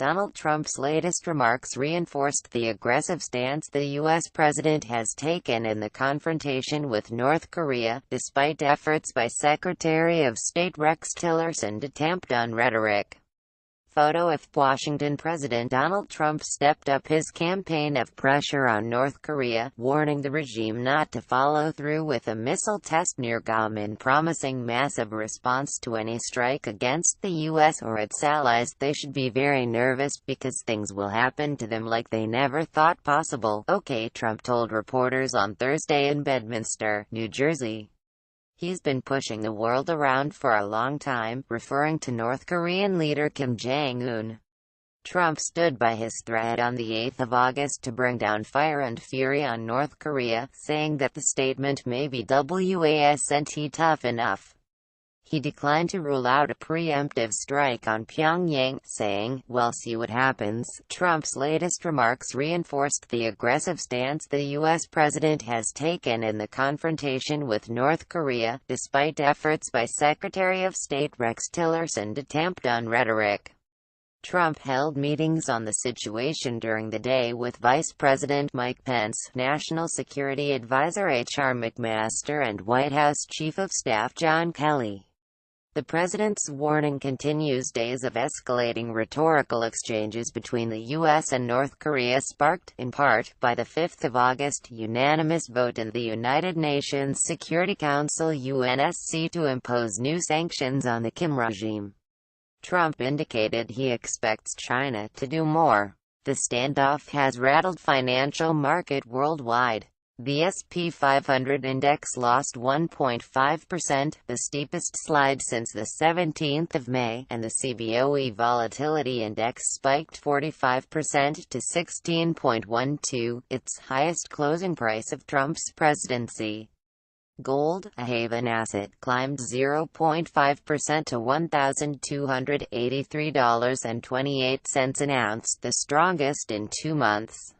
Donald Trump's latest remarks reinforced the aggressive stance the U.S. president has taken in the confrontation with North Korea, despite efforts by Secretary of State Rex Tillerson to tamp down rhetoric. Photo of Washington. President Donald Trump stepped up his campaign of pressure on North Korea, warning the regime not to follow through with a missile test near Guam and promising massive response to any strike against the U.S. or its allies. They should be very nervous because things will happen to them like they never thought possible. Okay, Trump told reporters on Thursday in Bedminster, New Jersey. He's been pushing the world around for a long time, referring to North Korean leader Kim Jong-un. Trump stood by his threat on the 8th of August to bring down fire and fury on North Korea, saying that the statement may be wasn't tough enough. He declined to rule out a preemptive strike on Pyongyang, saying, "We'll see what happens." Trump's latest remarks reinforced the aggressive stance the U.S. president has taken in the confrontation with North Korea, despite efforts by Secretary of State Rex Tillerson to tamp down rhetoric. Trump held meetings on the situation during the day with Vice President Mike Pence, National Security Advisor H.R. McMaster and White House Chief of Staff John Kelly. The president's warning continues days of escalating rhetorical exchanges between the U.S. and North Korea, sparked, in part, by the 5th of August unanimous vote in the United Nations Security Council (UNSC) to impose new sanctions on the Kim regime. Trump indicated he expects China to do more. The standoff has rattled financial market worldwide. The S&P 500 index lost 1.5%, the steepest slide since the 17th of May, and the CBOE volatility index spiked 45% to 16.12, its highest closing price of Trump's presidency. Gold, a haven asset, climbed 0.5% to $1,283.28 an ounce, the strongest in 2 months.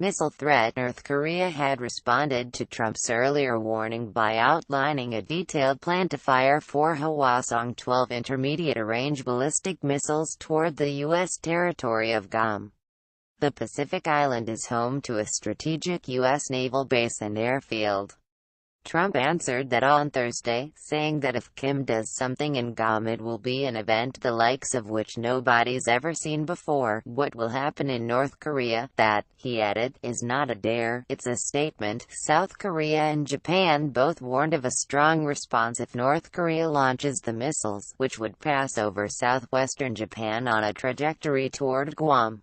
Missile threat. North Korea had responded to Trump's earlier warning by outlining a detailed plan to fire 4 Hwasong-12 intermediate-range ballistic missiles toward the U.S. territory of Guam. The Pacific island is home to a strategic U.S. naval base and airfield. Trump answered that on Thursday, saying that if Kim does something in Guam it will be an event the likes of which nobody's ever seen before. What will happen in North Korea, that, he added, is not a dare, it's a statement. South Korea and Japan both warned of a strong response if North Korea launches the missiles, which would pass over southwestern Japan on a trajectory toward Guam.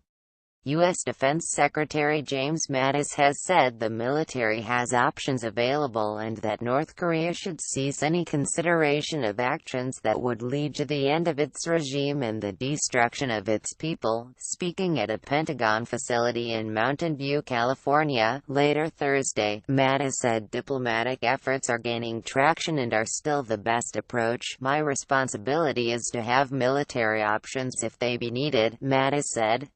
U.S. Defense Secretary James Mattis has said the military has options available and that North Korea should cease any consideration of actions that would lead to the end of its regime and the destruction of its people. Speaking at a Pentagon facility in Mountain View, California, later Thursday, Mattis said diplomatic efforts are gaining traction and are still the best approach. "My responsibility is to have military options if they be needed," Mattis said.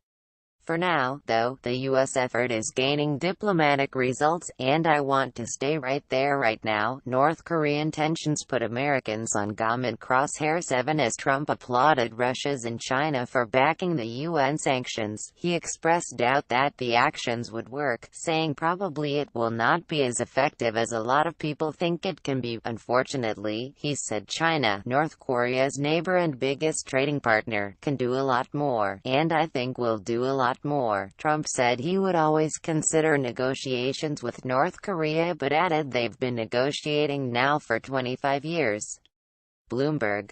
For now, though, the U.S. effort is gaining diplomatic results, and I want to stay right there right now. North Korean tensions put Americans on Guam in crosshairs even as Trump applauded Russia's and China for backing the UN sanctions. He expressed doubt that the actions would work, saying probably it will not be as effective as a lot of people think it can be. Unfortunately, he said China, North Korea's neighbor and biggest trading partner, can do a lot more, and I think we'll do a lot more. Trump said he would always consider negotiations with North Korea but added they've been negotiating now for 25 years. Bloomberg.